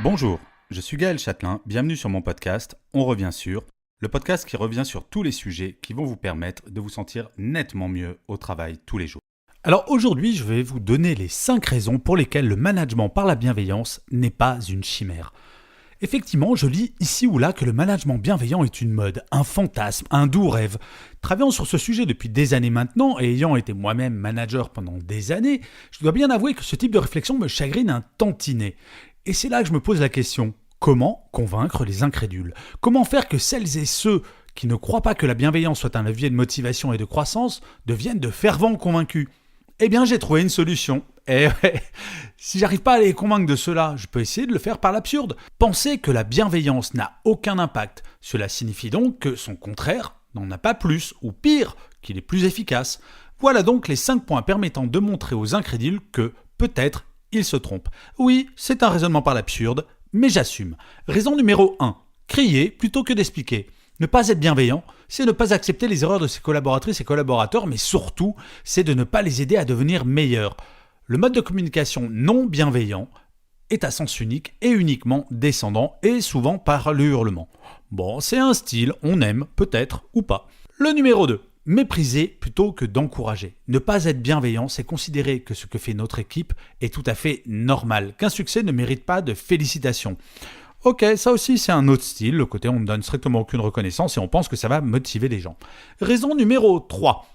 Bonjour, je suis Gaël Châtelain, bienvenue sur mon podcast On revient sur, le podcast qui revient sur tous les sujets qui vont vous permettre de vous sentir nettement mieux au travail tous les jours. Alors aujourd'hui, je vais vous donner les 5 raisons pour lesquelles le management par la bienveillance n'est pas une chimère. Effectivement, je lis ici ou là que le management bienveillant est une mode, un fantasme, un doux rêve. Travaillant sur ce sujet depuis des années maintenant et ayant été moi-même manager pendant des années, je dois bien avouer que ce type de réflexion me chagrine un tantinet. Et c'est là que je me pose la question, comment convaincre les incrédules ? Comment faire que celles et ceux qui ne croient pas que la bienveillance soit un levier de motivation et de croissance deviennent de fervents convaincus ? Eh bien, j'ai trouvé une solution. Et ouais, si j'arrive pas à les convaincre de cela, je peux essayer de le faire par l'absurde. Penser que la bienveillance n'a aucun impact, cela signifie donc que son contraire n'en a pas plus, ou pire, qu'il est plus efficace. Voilà donc les 5 points permettant de montrer aux incrédules que, peut-être, ils se trompent. Oui, c'est un raisonnement par l'absurde, mais j'assume. Raison numéro 1. Crier plutôt que d'expliquer. Ne pas être bienveillant, c'est ne pas accepter les erreurs de ses collaboratrices et collaborateurs, mais surtout, c'est de ne pas les aider à devenir meilleurs. Le mode de communication non bienveillant est à sens unique et uniquement descendant et souvent par le hurlement. Bon, c'est un style, on aime, peut-être ou pas. Le numéro 2. Mépriser plutôt que d'encourager. Ne pas être bienveillant, c'est considérer que ce que fait notre équipe est tout à fait normal, qu'un succès ne mérite pas de félicitations. Ok, ça aussi c'est un autre style, le côté on ne donne strictement aucune reconnaissance et on pense que ça va motiver les gens. Raison numéro 3.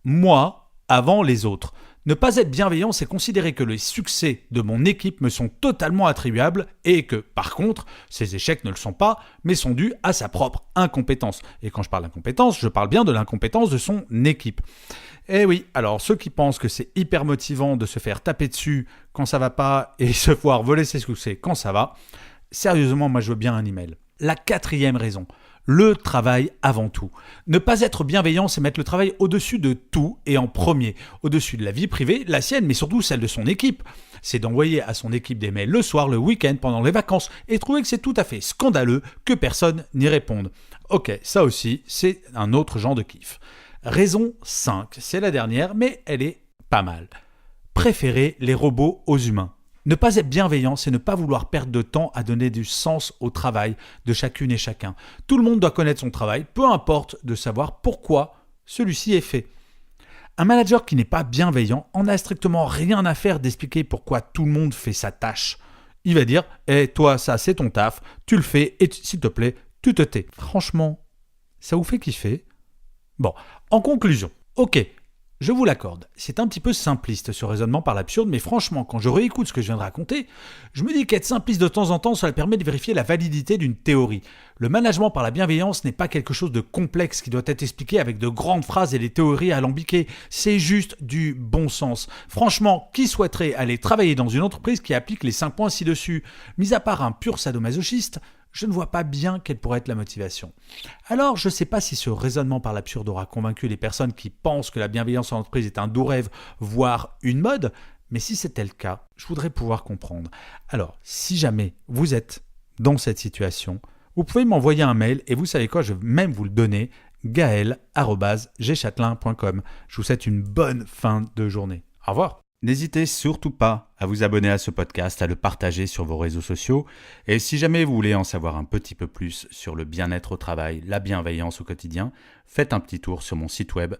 Moi avant les autres. Ne pas être bienveillant, c'est considérer que les succès de mon équipe me sont totalement attribuables et que, par contre, ces échecs ne le sont pas, mais sont dus à sa propre incompétence. Et quand je parle d'incompétence, je parle bien de l'incompétence de son équipe. Eh oui, alors ceux qui pensent que c'est hyper motivant de se faire taper dessus quand ça va pas et se voir voler ses succès quand ça va, sérieusement, moi je veux bien un email. La 4e raison. Le travail avant tout. Ne pas être bienveillant, c'est mettre le travail au-dessus de tout et en premier. Au-dessus de la vie privée, la sienne, mais surtout celle de son équipe. C'est d'envoyer à son équipe des mails le soir, le week-end, pendant les vacances et trouver que c'est tout à fait scandaleux que personne n'y réponde. Ok, ça aussi, c'est un autre genre de kiff. Raison 5, c'est la dernière, mais elle est pas mal. Préférer les robots aux humains. Ne pas être bienveillant, c'est ne pas vouloir perdre de temps à donner du sens au travail de chacune et chacun. Tout le monde doit connaître son travail, peu importe de savoir pourquoi celui-ci est fait. Un manager qui n'est pas bienveillant en a strictement rien à faire d'expliquer pourquoi tout le monde fait sa tâche. Il va dire « toi, ça c'est ton taf, tu le fais et s'il te plaît, tu te tais. » Franchement, ça vous fait kiffer ? Bon, en conclusion, ok. Je vous l'accorde, c'est un petit peu simpliste ce raisonnement par l'absurde, mais franchement, quand je réécoute ce que je viens de raconter, je me dis qu'être simpliste de temps en temps, cela permet de vérifier la validité d'une théorie. Le management par la bienveillance n'est pas quelque chose de complexe qui doit être expliqué avec de grandes phrases et des théories alambiquées, c'est juste du bon sens. Franchement, qui souhaiterait aller travailler dans une entreprise qui applique les 5 points ci-dessus ? Mis à part un pur sadomasochiste, je ne vois pas bien quelle pourrait être la motivation. Alors, je ne sais pas si ce raisonnement par l'absurde aura convaincu les personnes qui pensent que la bienveillance en entreprise est un doux rêve, voire une mode, mais si c'était le cas, je voudrais pouvoir comprendre. Alors, si jamais vous êtes dans cette situation, vous pouvez m'envoyer un mail et vous savez quoi, je vais même vous le donner, gaël@gchatelain.com. Je vous souhaite une bonne fin de journée. Au revoir. N'hésitez surtout pas à vous abonner à ce podcast, à le partager sur vos réseaux sociaux. Et si jamais vous voulez en savoir un petit peu plus sur le bien-être au travail, la bienveillance au quotidien, faites un petit tour sur mon site web